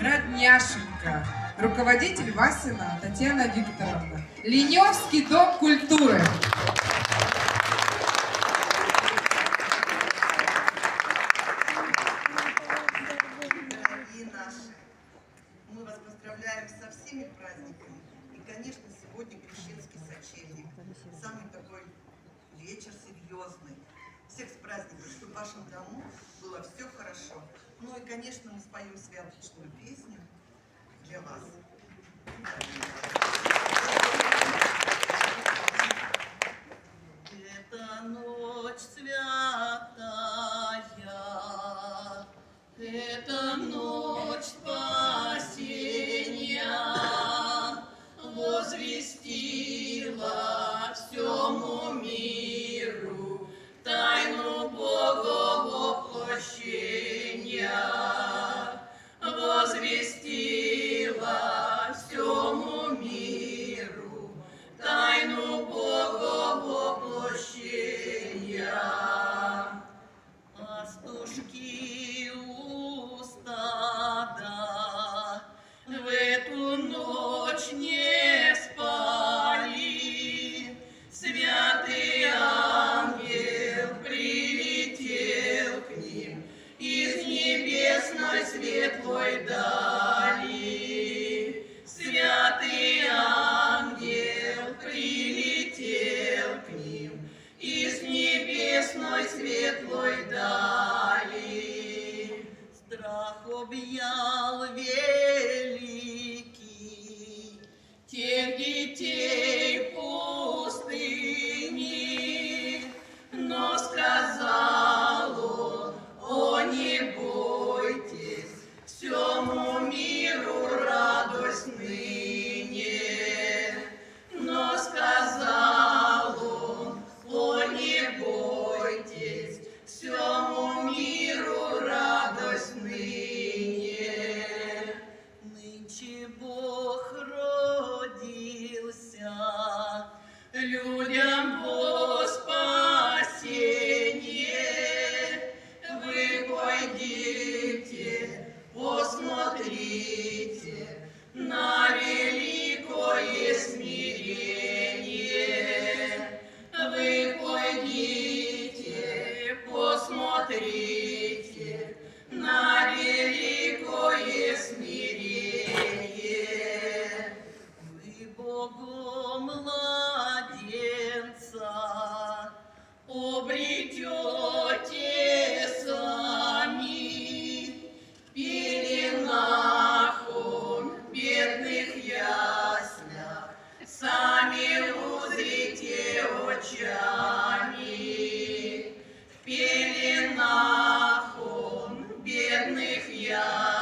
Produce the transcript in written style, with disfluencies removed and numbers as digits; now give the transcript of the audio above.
Родняшенька, руководитель Васина Татьяна Викторовна, Леневский дом культуры. Дорогие наши, мы вас поздравляем со всеми праздниками. И, конечно, сегодня Крещенский сочельник. Самый такой вечер серьезный. Всех с праздником, чтобы в вашем дому было все хорошо. Ну и, конечно, мы споем святочную песню для вас. Это ночь святая, это ночь спасения, возвестила всему миру тайну Бога воплощения, возвестила всему миру тайну Бога воплощения. Пастушки у стада в эту ночь не спали. Святый ангел прилетел к ним из небесной светлой дали. Святый ангел прилетел к ним из небесной светлой дали. Страх объял великий тех детей пустыни, но сказал он: о, не бойтесь, всему миру радость ныне. Но сказал он: о, не бойтесь, всему миру радость ныне. Нынче Бог родился, людям во спасение. Вы пойдите, посмотрите на великое смирение. Вы пойдите, посмотрите на великое смирение. Вы Богу младенца обретете сами, в пеленах он, в бедных яслях, сами узрите очами. В пеленах он, в бедных яслях,